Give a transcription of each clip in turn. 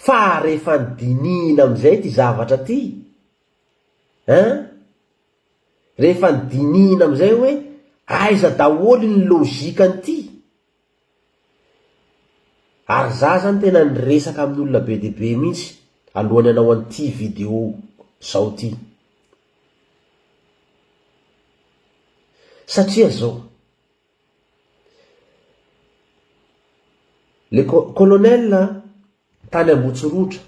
Fa rehefa nydinina am'izay ty zavatra ty, rehefa nydinina am'izay hoe aiza daholo ny lôzikan'ity. Ary za zany tena niresaka amin'olona be dia be mihitsy alohany anao an'ity video zao ty. Satria zao, le colonel tany Ambotsorotra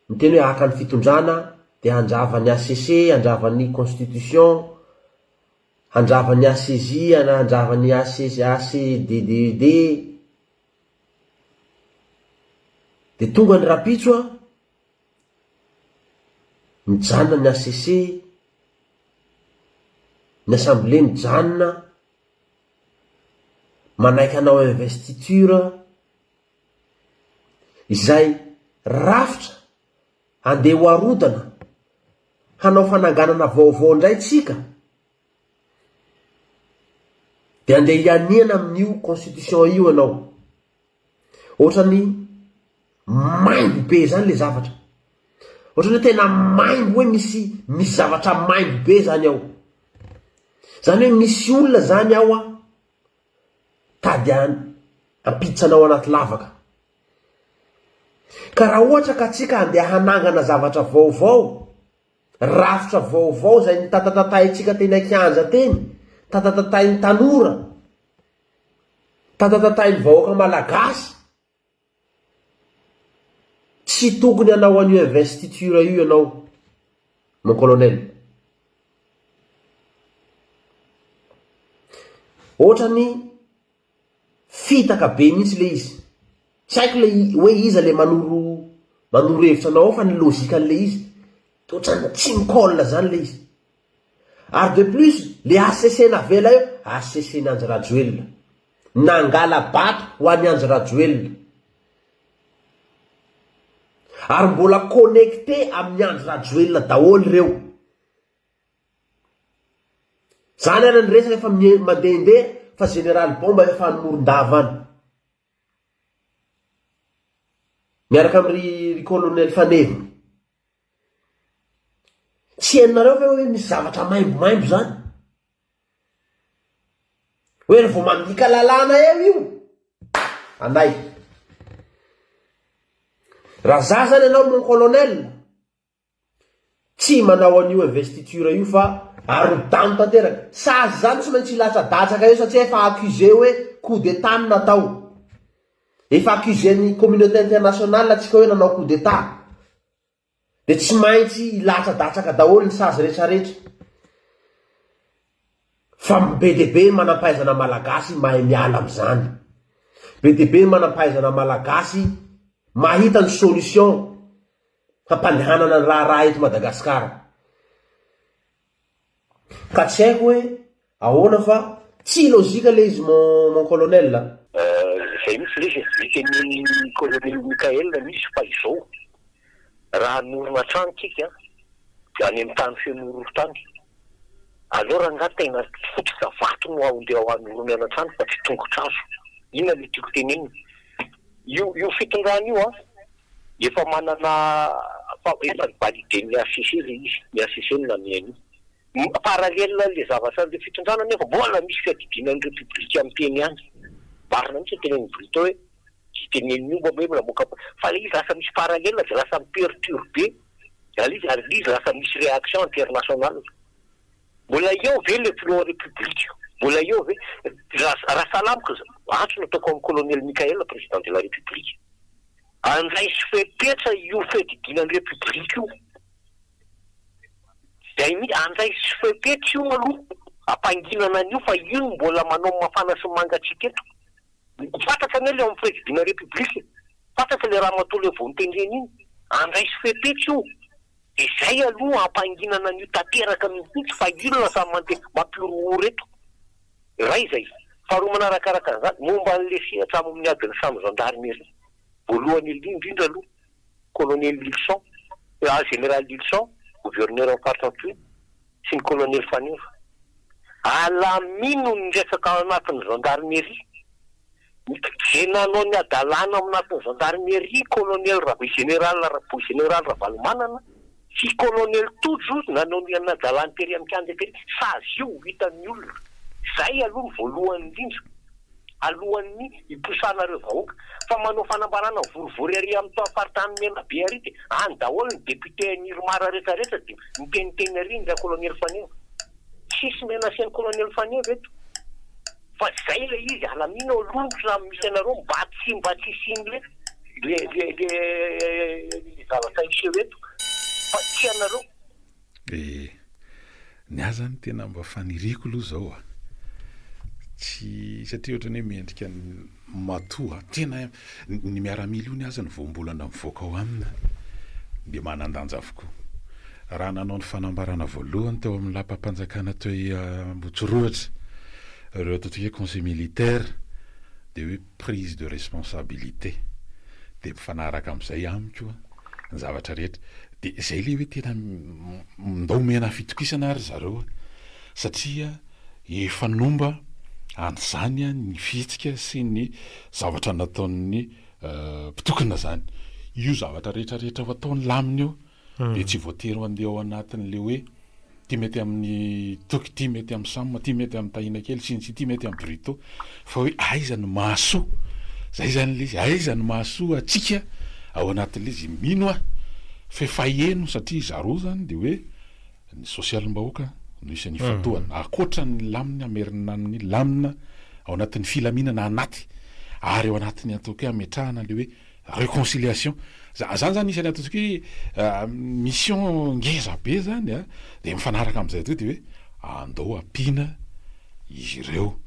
miteny hoe haka ny fitondrana dia handrava ny ACC, handrava ny constitution, handrava ny ACJ, handrava ny ACDD. De tonga ny rapitso mijanona ny ACC, ny assemblée mijanona, manaiky hanao investiture, izay rafitra andeha ho arodana hanao fananganana vaovao indray tsika, de andeha hianiana amin'io constitution io anao. Ohatrany maimbo be zany le zavatra, ohatrany hoe tena maimbo, hoe misy zavatra maimbo be zany ao. Zany hoe misy olona zany ao tady ampiditsanao anaty lavaka. Ka raha ohatra ka tsika andeha hanangana zavatra vaovao, rafitra vaovao zay nitatatatahintsika teny Kianja teny, tatatatahin'ny tanora, tatatatahin'ny vahoaka malagasy, tsy tokony hanao an'io investiture io ianao, mon colonel. Ohatrany fitaka be mihitsy le izy. Tsy haiko le hoe iza le manoro hevitra anao fa ny lozikan'le izy ohatrany tsy mikolla zany le izy. Ary de plus le ACC navela io, ACC ny Andry Rajoelina, nangala bato ho an'ny Andry Rajoelina, ary mbola connecté amin'ny Andry Rajoelina daholo reo. Zany ary ny resaka efa mandehandeha fa général Bomba efa Morondava any miaraka amin'ny colonel Faneva. Tsy hainareo ve hoe misy zavatra maimbomaimbo zany, hoe vao mandika lalàna eo io anday. Raha za zany ianao mon colonel, tsy manao an'io investiture io fa arodano tanteraka. Sazy zany tsy maintsy latsa-datsaka io satria efa accusé hoe coup d'état natao. Efa accusé ny communauté internationale atsika hoe nanao coup d'état. De tsy maintsy latsa-datsaka daholo ny sazy rehetrarehetra. Fa be dia be manampahaizana malagasy mahay miala am'izany. Be dia be manampahaizana malagasy mahita ny solution hampandehanana ny raha eto Madagasikara. Ka tsy haiko hoe ahoana fa tsy lozika le izy mon colonel. Zay misy lesy viteny colonel Mikael misy fa izao raha norona trano tsika any amin'ny tany fenoro tany, alors angaha tena fototra vato no andeha hanorony ana trano fa tsy tongotra azo. Inona le tiako tenenina? Io fitondrana io efa manana efa validé-ny ACC le izy, ny ACC na miainy. Parallèle le zavatra le fitondrana nefa mbola misy fiadidinan'ny république amin'ny teny any. Marina mihitsy tenen'ny Brito hoe tsy tenen'ny io hoe mbola moka fa le izy lasa misy parallèle de lasa miperturbé ary izy lasa misy réaction internationale. Mbola eo ve le flot république, mbola eo ve raha salamiko antso nataoko amin'ny colonel Mikael président de la république andray sy fepetra io fedidinan'ny république io. Zay mi andray sy fepetra io aloha ampanginana an'io fa io mbola manao mafana sy mangatsika eto. Fantatra ane le amin'ny président république, fantatra le raha matolo e vonotendreny iny, andray sy fepetra io. De zay aloha ampanginana an'io tanteraka mihitsy fa io lasa mandeha mampiorooro eto. Ray zay. Faharoa manarakaraka an'izany momba an'le sehatra amin'ny adiny samy gendarmerie. Voalohany indrindra aloha colonel Lilson, général Lilson, gouverneur en partant sy ny colonel Faneva. Alamino ny resaka anatin'ny gendarmerie zay nanao ny adalàna aminatin'ny gendarmerie colonel général Ravalomanana sy colonel Tojo nanao ny adalàna tery amin'ny kandetery sazy io hitan'ny olona zay aloha ny voalohany indrindra alohan'ny iposanareo vahoaka fa manao fanambarana vorovory ary amin'ny faritany mena be ary de any daholo ny député Nirmara rehetrarehetra de miteniteny ary ndra colonel Faneo sisy menasian'ny colonel Faneo eto fa zay le izy alamina olongotra misy anareo mba tsy siny le zavatra iseho eto fa tsy anareo ny azany tena mba faniriko aloha zao tsy satria ohatrany hoe mendrika matoa tena ny miaramila io ny azany voambolana mivoaka ao amina de manandanja avokoa raha nanao ny fanambarana voalohany teo amin'ny lapam-panjakana toy Ambotsoroatra reo atao hoe conseil militaire de hoe prise de responsabilité de mifanaraka amin'izay amiko ny zavatra rehetra de zay le hoe tena ndao mena fitokisana ary zareo satria efa nomba an'izany ny fihetsika sy ny zavatra nataon'ny mpitokana zany io zavatra rehetrarehetra ho ataony laminy io de tsy voatery andeha ao anatin'le hoe ty mety amin'ny toky ty mety amin'ny samma ty mety amin'ny tahina kely sy ty mety amin'ny brito fa hoe aiza ny mahasoa zay zany le izy aiza ny mahasoa atsika ao anatin'le izy mino fefaheno satria zaro zany de hoe ny sosialim-bahoaka no isan'ny fatoana akoatra ny lamina amerina ny lamina ao anatin'ny filaminana anaty ary ao anatin'ny ataoko hoe ametrahana le hoe réconciliation zany zany isany ataoko hoe mission ngeza be zany de mifanaraka amin'izay to de hoe andao ampina izy ireo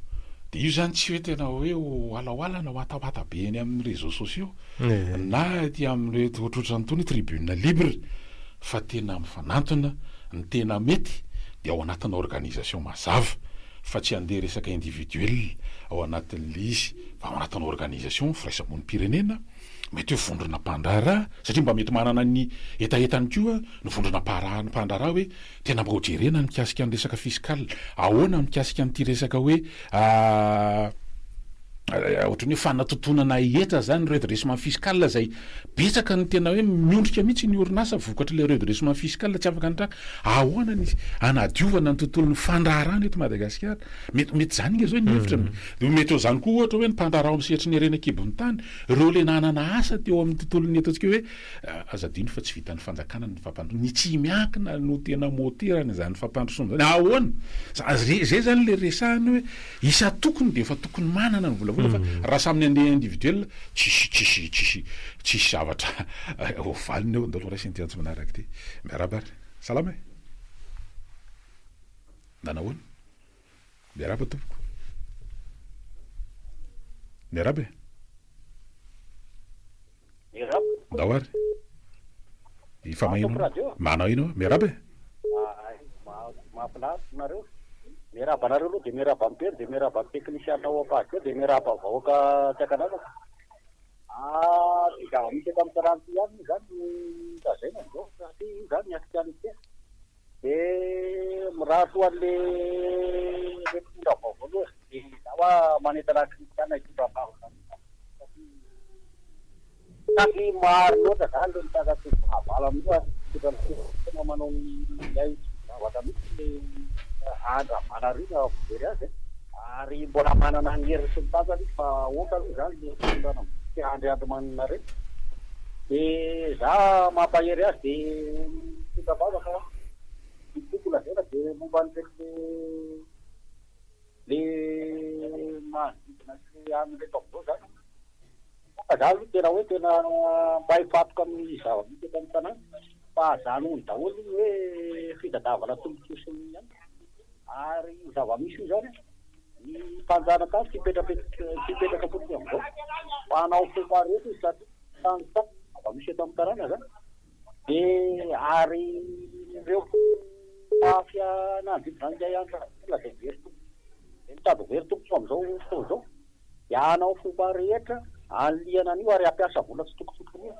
de io zany tsy hoe tena hoe oalaoalana hoatawata be eny amin'ny réseaux sociaux na ty amin'ny hoe ohatrotra ny tony tribune libre fa tena mifanantona ny tena mety de ao anatin'ny organisation mazava fa tsy andeha resaka individuel ao anatin'le izy fa ao anatin'ny organisation firaisamonim-pirenena mety hoe vondrona mpandrara satria mba mety manana ny etaetany koa ny vondrona mpandrara hoe tena mba hojerena ny mikasika ny resaka fiskal ahoana mikasika n'ity resaka hoe ohatrany hoe fanatotonana etra zany redressement fiscal zay betsaka ny tena hoe miondrika mihitsy ny orinasa vokatra le redressement fiscal tsy afaka nytraka ahoana ny anadiovana ny tontolo ny fandrarana eto Madagasikara mety zany nge zao ny hevitra mety ho zany koa ohatra hoe ny mpandrara ao amin'ny sehatry ny renakibony tany reo le nanana asa teo amin'ny tontolo ny ataontsika hoe azadino fa tsy vitan'ny fanjakana ny fampandro ny tsy miankina no tena moterany zany fampandrosona zany ahoana zay zany le resahany hoe isa tokony de efa tokony manana ny vola fa raha saminy andeha individuel tsisy zavatra ovaliny eo ndalo raisy ntiantsy manaraka ty miarabary salama nanahoana miaraba tompoko miarabe ndao ary ifa mahino manao ino miarabe mahafinaritra miaraba nareo aloha de miaraba ampeny de miaraba amin'ny technicien ao apaky de miaraba vahoaka tsakanavaka ty zava-misy eto amin'ny taranty ihany zany tazena zao ty zany miasika any te de miraha toan'le mpitondra vaovao loha de zaho manentana kristiana itondrambavaka satria maro loatra zany le mitazako fahavala amioa tena manao ay zavatra mihitsy andra manarina very azy ary mbola manana ny hery sy ny tazany fa oka aloha zany le tondana andry manana reny de za mampahery azy de tondravavaka toko lazera de momba n'reny le manodidina sy am'le taovao zany fa za aloha tena hoe tena mba hifatoka amin'ny zava-misy eto amin'ny tanàna fa zany ony daholo hoe fitadiavana tombotsosiny ihany ary zava-misy io zany ny mpanjanaka azy fipetraka fotsiny am'izao manao fomareto izy satria zava-misy eto amin'ny tanàna zany de ary ireo mafia nanodidina an'izay andra de very tompo de mitady very tompo am'izao fotoana zao ianao fomba rehetra anliana an'io ary ampiasa vola tsy tokotokony io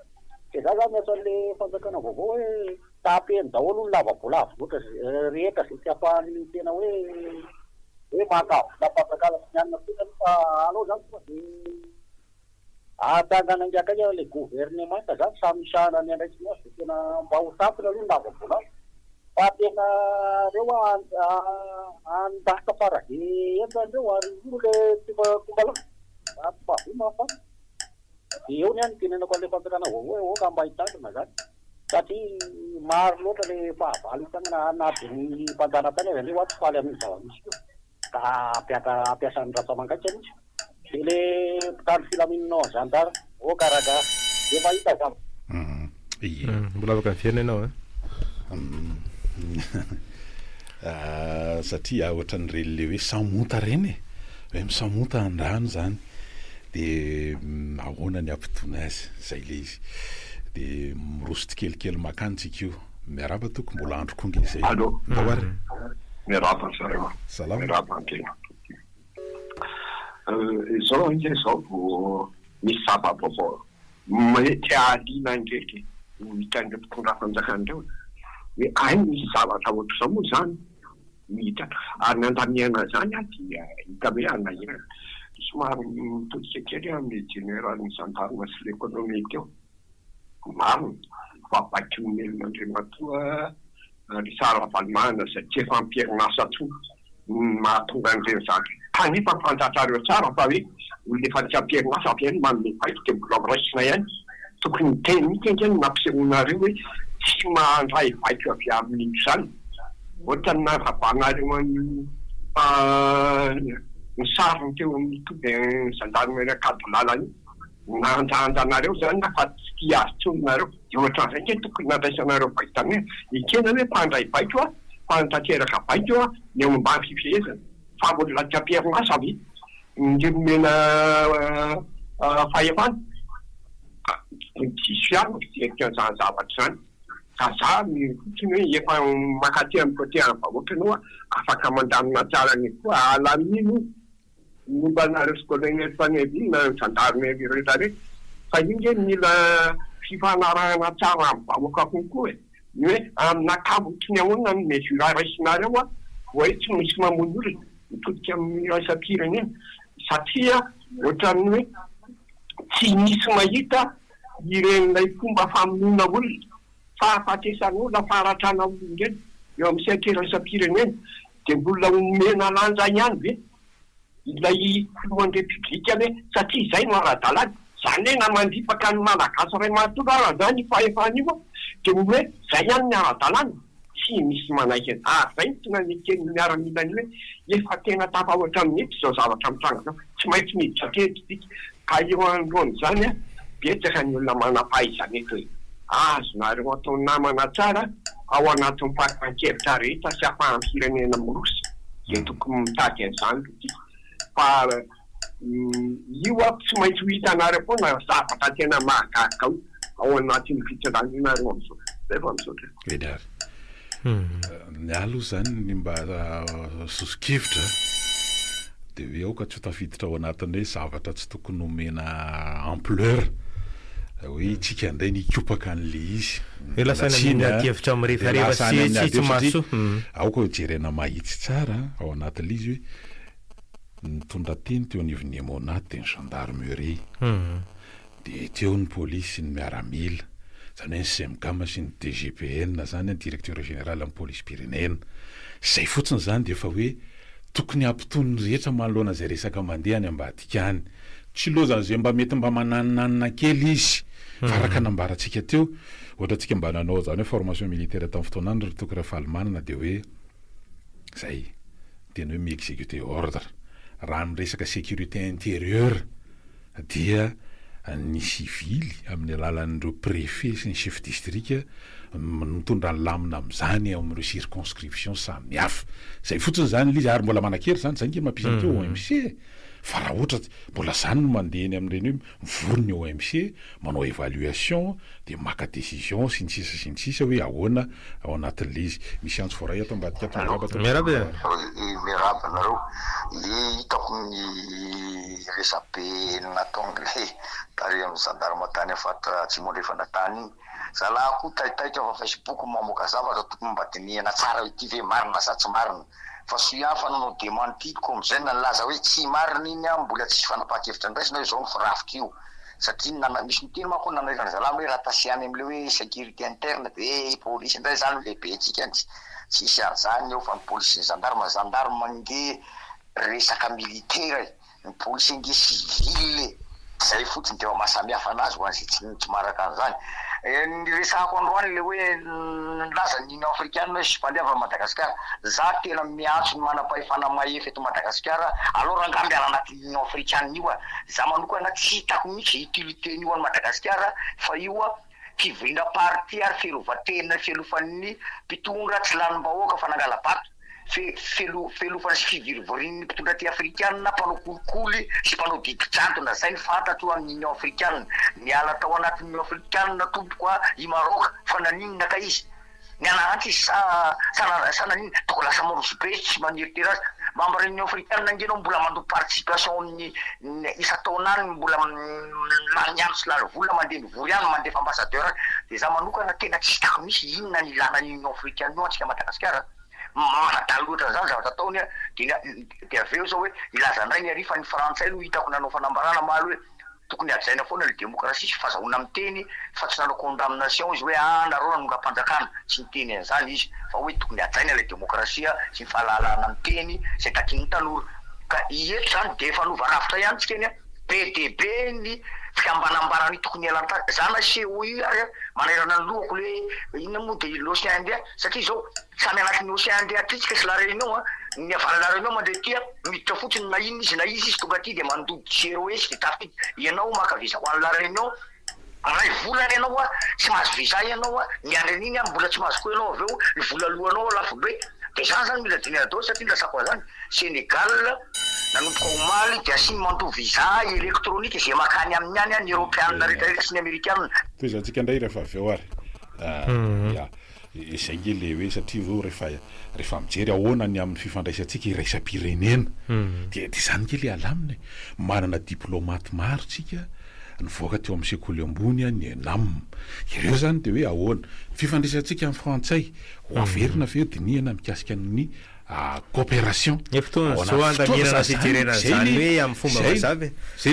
de za zany miasan'le fanjakana vaovao hoe tapeny daholo ny lava vola avo loatra rehetra zay tsy afahany tena hoe dapat segala senyana itu alo zany fa de atangana ndraiky le gouvernement zany samy sanany andraiky moa de tena mba ho sampona aloha ndavabona fa tena reo andaka fara entandreo ary io le tibakombala mba fa de eo ny any tenenako le fampiarana vaovao ka mba hitandrina zany satria maro loatra le fahavalo hitangana anatin'ny mpanjana tany avy andreo aty faly amin'ny zava-misy io ka ampiasan'ny rasamangaitsy mihitsy de le mpitandro filaminanao zandara karaga de mahita zany mbola afaka fiaina ianao satria ohatran'ireny le hoe samonta reny hoe misamonta andrano zany de ahoana ny ampitona azy zay le izy de mirosoty kelikely makantsika io miaraba toko mbola andro konge zay ary miaraba zareo salama miaraba antena izao izao vo misy zava-baovao mety alina ndraiky mitandra mpitondra fanjakan'ireo hoe ay misy zavatra ohatry zao moa zany mihita ary nandamiana zany dia hita hoe anahirana somary mitodika kely amin'ny général gendarme sy l'économique eo maro fabakimelon'andriamatoa ry Sara Valimana zay tsy efa ampierinasa to mahatonga an'ireny zany kanefa fantatrareo tsara fa hoe lefa tsy ampierinasa avy any manome baiko de mbola miraisina ihany tokony teny mikengeny nampisehoanareo hoe tsy mandray baiko avy amin'io zany ohatrany narabanareo ny sariny teo amin'ny tobe gendarmerie Akadolala io nanjanjanareo zany na fa tsy tia azy tsononareo de ohatran'izay nke tokony nandraisanareo baitany ikena hoe mpandray baiko a fantateraka baiko a ny eo ambany fifehezana fa mbola tsy ampierinasa avy ndiromena fahefana diso ihany direktezany zavatra zany ka za fotsiny hoe efa makaty amin'ny côté any vahoaka anao afaka mandamina tsara ny koa alamino momba anareo skolagny faneviny na gendarmerie rehetrarehetra fa io nge mila fifanarahana tsara amin'ny vahoaka konkoa ny hoe amin'akavotry ny ahoana ny mesura raisinareo hoe tsy misy mamono olona mitodika amin'ny raisam-pirenena satria ohatran'ny hoe tsy misy mahita iren'ilay fomba famonoana olona fa fatesan'olona faratrana olona ngeny eo amin'ny saity raisam-pirenena de mbola omena lanja ihany ve ilay filohan'ny republika hoe satria zay no ara-dalàna zany hoe namandripaka ny malagasy ray matolara zany fahefana io de hoe zay ihany ny ara-dalàna tsy misy manaiky zay tsy nanekeny miaramilany hoe efa tena tafahoatra amin'ety zao zavatra mitranga zao tsy maintsy miditra ketritsika ka eo androany zany betsaka ny olona manampahaizany eto hoe azonareo atao namana tsara ao anatin'ny fakan-kevitra rehetra sy afahan'ny firenena mirosa de tokony mitady an'izany fa io tsy maintsy ho hitanareo koa na zavatra tena mahagaga ao anatin'ny fitrananareo am'izao zay fa misaotra vedary ny aloha zany ny mba sosikevitra de hoe aoka tsy ho tafiditra ao anatin'ny hoe zavatra tsy tokony omena ampleur hoe tsika anday nikopaka an'le izy lasanyakevitra amrehefarehefa tsy maso aoka hoe jerena mahitsy tsara ao anatin'le izy hoe nitondra teny teo anivon'ny emonaty de ny gendarmerie de teo ny polisy ny miaramila zany hoe ny CMGAM sy ny DGPN zany ny directeur général amin'ny police pyrénéenne zay fotsiny zany de efa hoe tokony ampitony rehetra manoloana zay resaka mandeha any ambadika any tsy loza zay mba mety mba mananinanina kely izy faraka nambarantsika teo ohatra tsika mba nanao zany hoe formation militaire tamin'ny fotoanany ry tokony Falimanana de hoe zay tena hoe mi-exécuter ordre raha miresaka sécurité intérieure dia ny civily amin'ny alalan'ireo préfet sy ny chef district mitondra ny lamina amin'izany ao amin'ireo circonscription samihafa zay fotsiny zany lizy ary mbola manakery zany zay nge mampisany teo OMC fa raha ohatra mbola zany no mandehany amin'ireny hoe mivorony OMC manao évaluation de maka décision sy ny sisa hoe ahoana ao anatin'le izy misy anjo foray ato ambadika miarabe miaraba nareo hitako ny resabe nataon'le tary amin'ny gendarme tany afatra tsy mondrefana tany zalahy koa taitaitra fa Facebook mamoaka zavatra tokony mba dinihana tsara ity ve marina sa tsy marina fa soia fananao démentiko am'izay nalaza hoe tsy marina iny a mbola tsy fanapaha-kevitra ndraisina hoe zao ny firafika io satria misy miteny manko nanarana zalama hoe raha tasiany am'le hoe sécurité interne de polisy ndray zany lehibe antsika tsisy ary zany eo fa ny polisy ny gendarme nge resaka militaire ny polisy nge civile zay fotsiny teo mahasamihafa anazy ho an'izay tsy maraka an'izany ny resako androany le hoe laza ny Union africaine hoe sy mpandeava Madagasikara za tena miantso ny manam-pahefana mahefy eto Madagasikara alors angamby ara anaty Union africaine io za manokana tsy hitako mihitsy utilité ny io any Madagasikara fa io fivoriana parti ary fiarovan-tena fialofan'ny mpitondra tsy lanim-bahoaka fa nangala-bato felofana sy fivorivorin'ny mpitondra ty africaine mpanao kolikoly sy mpanao didy-jantona zay ny fantatro amin'ny Union africaine miala tao anaty Union africaine tomboka i Maroc fa naninona ka izy ny anaty sananina toko lasa maroso be tsy maneritera azy membre Union africaine nangenao mbola mandoa participation amin'ny isa-taonany mbola maniano lary vola mandeha mivory any mandefa ambassadeur de za manokana tena tsy hitako misy inona ny ilana ny Union africaine io antsika Madagasikara manadaly loatra zany zavatra ataony de aveo zao hoe ilaza ndray ny arifa ny frantsay no hitako nanao fanambarana maly hoe tokony ajaina foana le démocratie sy fazahona miteny fa tsy nanao condamnation izy hoe nareo nanonga-panjakana tsy miteny an'izany izy fa hoe tokony ajaina le démocratie sy ny fahalalana miteny zay takin'ny tanora ka ieto zany de efa novanafitra ihany tsika eny PDB ny fikambanambarany tokony elanta zana COI ary manerana ny lohako le inona moa de l'Océan Indien satria zao samy anatin'ny Océan Indien atritsika sy la réunion ny avala la réunion mandeha tia miditra fotsiny na inona izy tonga aty de mandoditra zero esy de tafity ianao maka visa ho an'ny la réunion ray volana ianao tsy mahazo visa ianao miandry an'iny mbola tsy mahazo koa ianao aveo ny vola alohanao lafo be de zany mila dinadao satria ndasako zany Sénégal nanomboka omaly de asiny manto visa électronique zay makany amin'ny any ny européenne rehetrarehetra sy ny américaine toizantsika ndray rehefa aveo ary izay nge le hoe satria veo rehefa mijery ahoana ny amin'ny fifandraisantsika iraisam-pirenena de zany nge le alamina manana diplomate maro tsika nivoaka teo amin'ny sekoly ambony ny ENAM ireo zany de hoe ahoana fifandraisantsika amin'ny frantsay ho averina veo dinihana mikasika ny coopération zay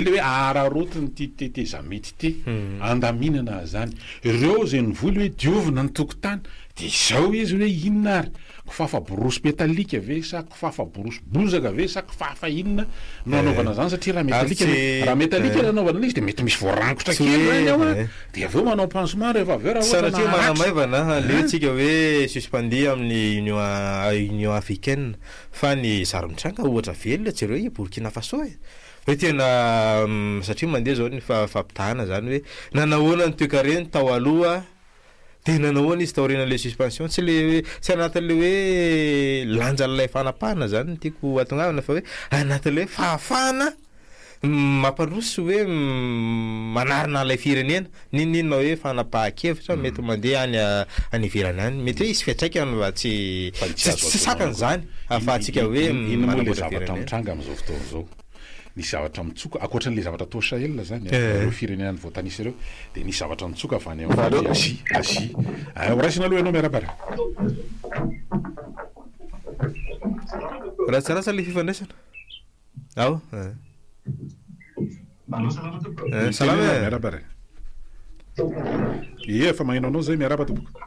le hoe ararotiny ty tezamety ty andaminana zany ireo zay nivoly hoe diovina ny tokotany de izao izy hoe inona ary kofafa borosy metalika ve sa kofafa borosy bozaka ve sa kofafa inona no anaovana zany satria raha metalika anaovana izy de mety misy voarangotra kely zany ao de aveo manao pansement rehefa aveo raha satria manamaivana leotsika hoe suspendé amin'ny Union africaine fa ny zaromitranga ohatra velona jereo i Burkina Faso hoe tena satria mandeha zao ny fampitahana zany hoe nanahoana ny toekareny tao aloha de nanahoana izy taorina le suspension tsy anatin'le hoe lanjan'ilay fanapahana zany tiako atongavana fa hoe anatin'le fahafahana mampandroso hoe manarina lay firenena ninona hoe fanapahan-kevitra mety mandeha any ivelany any mety hoe isy fiatraikany va tsy sakany zany ahafahantsika hoe le zavatra mitranga am'izao fotoana zao nisy zavatra mitsoka akoatran'le zavatra tao Sahel zany ireo firenena ny voatanisy ireo de nisy zavatra mitsoka avy any amin'ny Asia raisina aloha ianao miarabara ratsarasa le fifandraisana ao salama miarabara efa magnino anao zay miaraba tompoko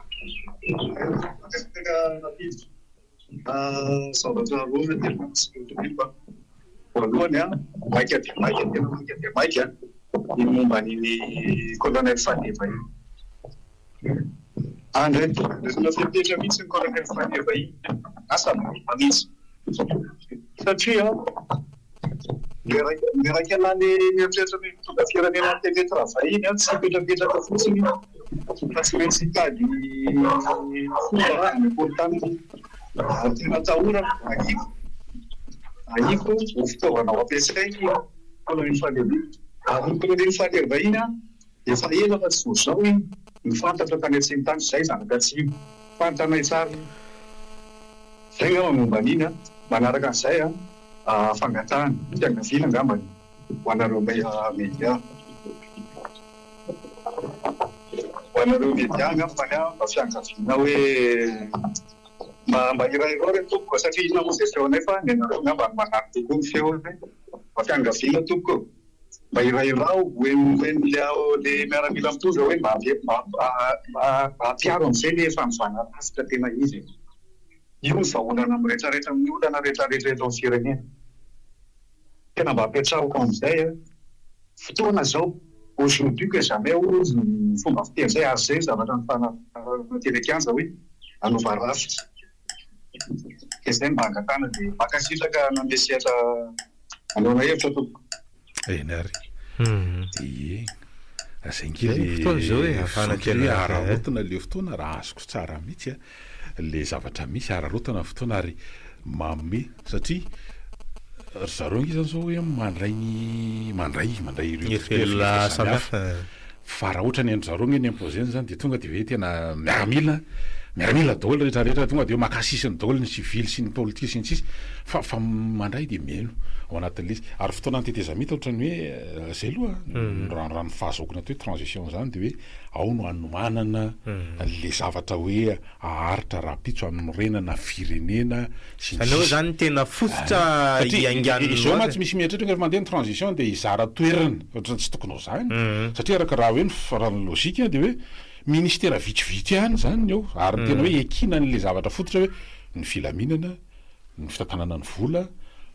voalohany maika de maika tena maika de maika ny momba ny colonel Fadeva io andre resona fipetra mihitsy ny colonel Fadeva io asa mihitsy satria le raiky anany mieritreritra ny tonga firenena tetetra vahiny tsy mipetrapetraka fotsiny fa tsy maintsy hitady fomba important tena tahorana aiko ho fitaovana ho ampiasainy colonel Fadeva ary ny colonel Fadeva iny efa ela fa tsy zo zao iny mifantatra tany atsimo tany zay zanaka atsimo fantanay tsara zay ngamba momba an'iny manaraka an'izay fangatahana fiangaviana ngambany ho anareo media ho anareo media ngambany mba fiangaviana hoe mba irairao re tompoko satria ina moa zay feo nefa ny anareo ngamba manaty tokoa ny feo mafiangavina tompoko mba irairao oenle le miaramila mitoza hoe mba ampiaro am'izay le efa mivanarasitra tena izy io ny vaholana amin'ny rehetrarehetra amin'ny olana rehetrarehetra eto amin'ny firenena tena mba ampiatraroko am'izay fotoana zao aujourd'hui que jamais ny fomba fiteny zay ary zay zavatra ny telekianja hoe anova rafitra ke zay mba angatana dia makasitraka namesiatra anaona hevitra tompoko nary ie azay ararotana le fotoana raha azoko tsara mihitsy le zavatra misy ararotana fotoana ary mame satria zareo izany zao hoe mandray ireo fa raha ohatra ny endro zareo ny imposeny zany dia tonga dia hoe tena miaramila daholo rehetrarehetra tonga dia makasisiny daholo ny civily sy ny politika sy ny tsisy fa mandray dia meno ao anatin'le izy ary fotoana nytetezamita ohatra ny hoe zay aloha rano fahazokona to hoe transition zany dia hoe ao no anomanana le zavatra hoe aharitra rapitso amin'ny renana firenena sy zany tena fototra iangano matsy misy mieritreritra rehefa mandeha ny transition dia izara toerana ohatrany tsy tokony ao zany satria araka raha hoe ny logika dia hoe ministera vitsivitsy ihany zany eo ary tena hoe ekina n'le zavatra fototra hoe ny filaminana ny fitantanana ny vola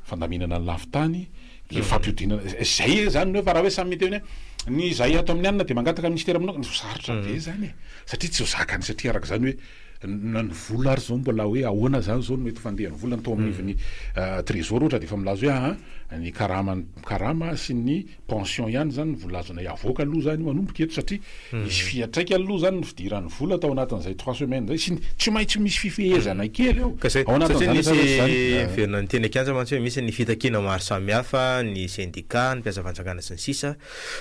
fandaminana ny lafitany fampiodinana zay zany hoe fa raha hoe samy mety ny zay ato amin'ny anina dia mangataka ministera aminao sarotra be zany satria tsy ho zakany satria araka zany hoe ny vola ary zao mbola hoe ahoana zany zao no mety fandehan'ny vola tao amin'iviny trésor ohatra dia efa milazo hoe ny karama sy ny pension ihany zany ny volazona avoaka aloha zany manomboka eto satria misy fiatraika aloha zany ny fidiran'ny vola tao anatin'izay 3 semaines zay sy tsy maintsy misy fifehezana kely eo ao anatin'izany ny teny akianja mantsy hoe misy ny fitakina maro samihafa ny syndicat ny mpiasa fanjakana sy ny sisa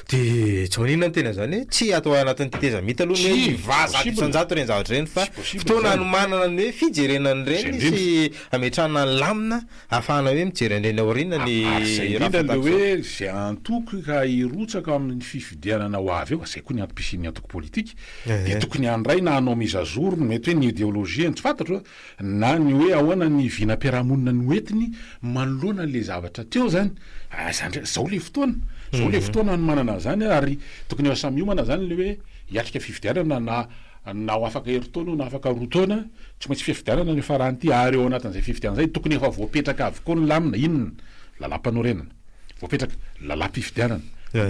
dia tsy manina ny tena zany hoe tsy atao anatin'ny tetezamita aloha ny vazasanjato reny zavatra reny fa fotoana anomanana ny hoe fijerenany reny sy ametrahana ny lamina ahafahana hoe mijerenreny aoriana ny indrindra le hoe zay antoko ka irotsaka amin'ny fifidianana ho avy eo zay koa ny antom-pisin'ny antoko politika dia tokony andray na anao mizazoro mety hoe ny idéologie tsy fantatro na ny hoe ahoana ny vinam-piarahamonina ny hoentiny manoloana le zavatra teo zany zao le fotoana no manana zany ary tokony eo samy homana zany le hoe hiatrika fifidianana na ho afaka heritaona na afaka roataona tsy maintsy fifidianana ny faranty ary eo anatin'izay fifidianana zay tokony efa voapetraka avokoa ny lamina inona lalampanorenana voapetraka lalam-pifidianana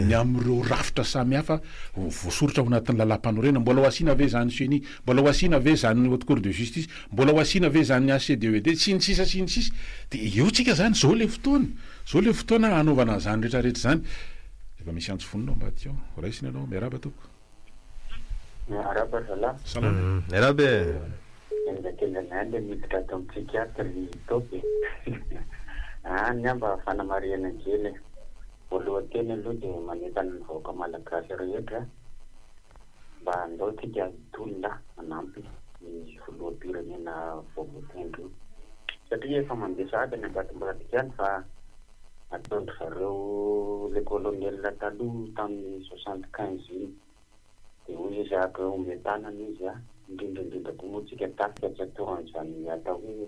ny am'ireo rafitra samihafa voasoratra ao anatin'ny lalampanorenana mbola ho asiana ve zany CNI mbola ho asiana ve zany haute cour de justice mbola ho asiana ve zany ACDED sy ny sisa dia eo tsika zany zao le fotoana anaovana zany rehetrarehetra zany efa misy antso foninao mba ty ao raisiny anao miaraba toko miarabe endakendanande miditra ato amin'ny psychiatre topy any amba fanamariana kely voalohanteny aloha dia manentana ny vahoaka malagasy rehetra mba andao tsika tolona manampy ny filoham-pirenena voavoatendro satria efa mandeha sady ny ambadimbadikany fa ataondry zareo le colonel taloha tamin'ny 75 iny dia hoy izy aka ometanana izy indrindraindrindra komoatsika tafika tsy atao an'izany atao hoe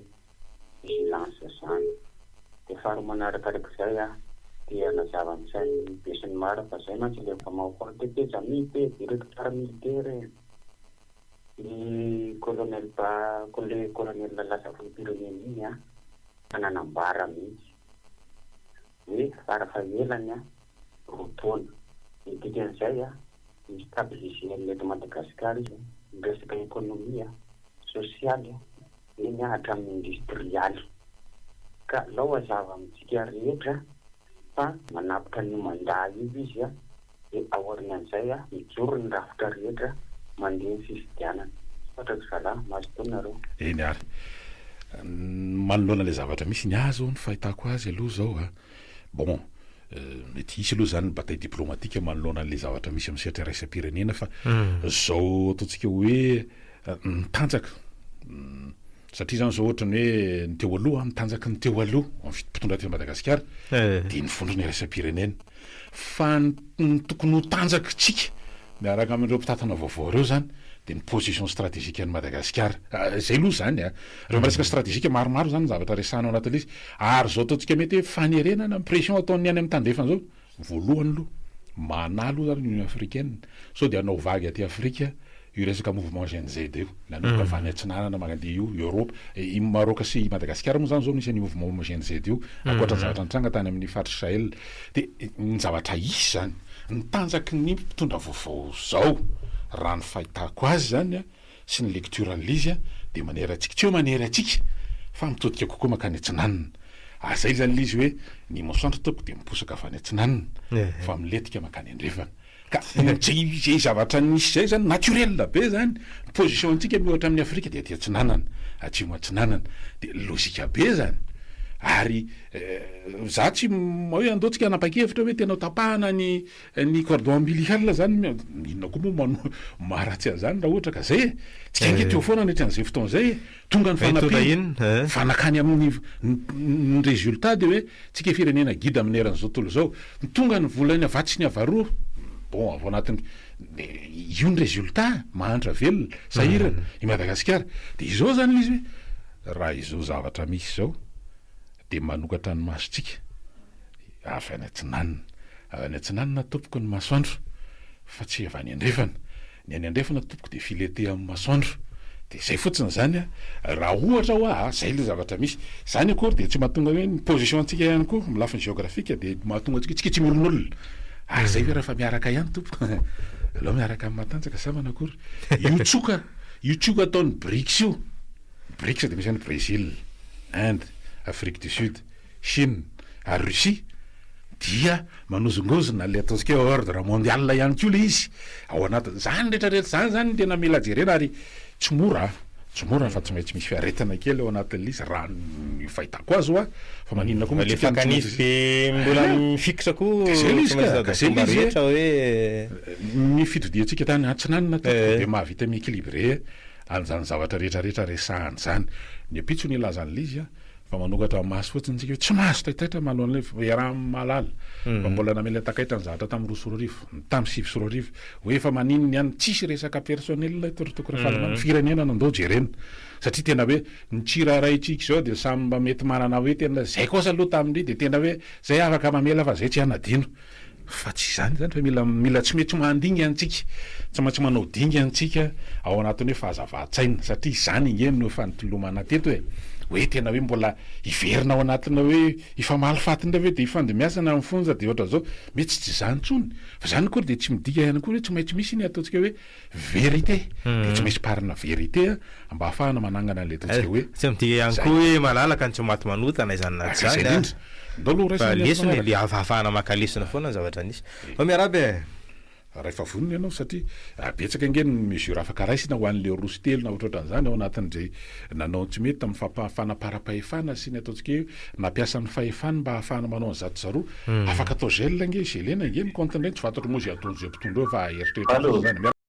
vigilance zany dia fary manarakarak'izay dia nazava amin'izay besiny maro fa zay mantsy le famahofory tetezamity directeur paramilitaire ny colonel lasa filopirenena iny nanambara mihitsy hoe farafahelany rotaona itikan'izay misy stabilisien eto Madagasikara izy miresaka ekonomia sosialy iny hatramin'ny industrialy ka lao azava amintsika rehetra fa manapitra ny mandaa izy dia aorian'izay mijoro ny rafitra rehetra mandeha ny fifidianana fatraka zalahy mazotonareo eny ary manoloana le zavatra misy ny azo ny fahitako azy aloha zao bon mety isy aloha zany bataille diplomatique manoloana an'le zavatra misy amin'ny sehatra raisam-pirenena fa zao ataontsika hoe mitanjaka satria zany zao ohatra ny hoe ny teo aloha mitanjaka ny teo aloha amin'ny fitopitondra Madagasikara dia ny fondro ny raisam-pirenena fa ny tokony ho tanjaka tsika miaraka amin'ireo mpitatana vaovao ireo zany dia ny position stratégique an'i Madagasikara zay aloha zany a rehefa maresaka stratégique maromaro zany zavatra resanao anatin'ilay izy ary zao ataontsika mety hoe fanerenana pression ataony any amin'ny tandrefana zao voalohany aloha manalo zany Union africaine so dia anao vagy aty Afrika io resaka mouvement GNZ io nanomboka avy any atsinanana mandeha io Europe i Maroc sy Madagasikara moa zany zao misy an'io mouvement GNZ io ankoatra zavatra nitranga tany amin'ny faritra Sahel dia ny zavatra isy zany ny tanjaky ny mpitondra vaovao zao raha ny fahitako azy zany a sy ny lecture an'ilay izy a dia manery atsika tsy eo manery atsika fa mitodika kokoa makany atsinanana zay zany l'izy hoe ny masoandro toko dia miposaka avy any atsinanana fa miletika makany andrefana ka zay zavatra nisy zay zany naturel be zany position antsika miohatra amin'ny Afrika dia aty atsinanana atsimo atsinanana dia logika be zany ary za tsy hoe andaotsika hanapa-kevitra hoe tena tapahana ny cordon ombilical zany inona koa moa maharatsy azany raha ohatra ka zay tsika nge teo foana netran'izay fotoana zay tonga ny fanapina fanakany amin'ny résultat dia hoe tsika firenena guide amin'ny eran'izao tontolo zao tonga ny volany avatsy ny avaroa bon avao anatiny io ny résultat mahantra velona sahirana i Madagasikara dia izao zany izy hoe raha izao zavatra misy zao dia manokatra ny masotsika avy any atsinanana tompoko ny masoandro fa tsy avy any andrefana ny any andrefana tompoko dia filete amin'ny masoandro dia zay fotsiny zany a raha ohatra hoa zay le zavatra misy zany akory dia tsy mahatonga hoe ny position antsika ihany koa amin'ny lafiny géographique dia mahatonga tsika tsy milon'olona zay hoe raha fa miaraka ihany tompoko aloha miaraka amin'ny matanjaka samana akory io tsoka ataony BRICS io BRICS dia misy any Brésil, Inde, Afrique du Sud, Chine ary Russie dia manozongozona le ataontsika ordre mondial ihany koa le izy ao anatin' zany rehetrarehetra zany tena mila jerena ary tsy mora fa tsy maintsy misy fiaretana kely ao anatin'le izy raha ny fahitako azy oa fa maninona koa le fakanisy be mbola mifikitra koa rehetra hoe ny fitodiantsika tany atsinanana dia mahavita mi-équilibré an'izany zavatra rehetrarehetra resahany zany ny apitso ny ilazan'le izy a fa manokatra maso fotsiny tsika hoe tsy mahazo taitaitra manao an'le raha malala fa mbola namela takaitra ny zavatra tamin'ny 20 tamin'ny 20 hoe efa maninony ihany tsisy resaka personnel torotoko rehefa firenena nandao jerena satria tena hoe nitsira raitsika zao dia samy mba mety manana hoe tena zay kosa aloha tamin'ry dia tena hoe zay afaka mamela fa zay tsy hanadino fa tsy zany fa mila tsy mety mandingy antsika tsy maintsy manao dingy antsika ao anatin'ny hoe fahazava-tsaina satria zany ingeny no fanitolomana teto hoe tena hoe mbola iverina ao anatina hoe ifamaly fatiny hoe dia ifandimiasana amin'ny fonja dia ohatra zao mety tsy zany tsony fa zany kory dia tsy midika ihany koa hoe tsy maintsy misy ny ataontsika hoe vérité dia tsy maintsy parina vérité mba ahafahana manangana an'le ataontsika hoe tsy midika ihany koa hoe malalaka ny tsy maty manotana izany na zany fa lesony le ahafahana maka lesona foana ny zavatra nisy miarabe raha efa vonona ianao satria betsaka ingeny mesure afaka raisina ho an'le roso telo na ohatrohatran'izany ao anatin'izay nanao tsy mety amin'ny fanapara-pahefana sy ny ataontsika hoe nampiasa ny fahefana mba ahafahana manao ny zato zaroa afaka atao gel nge gelena nge ny compte indray tsy fantatro moa zay ataon'izay mpitondra eo fa eritreritra zany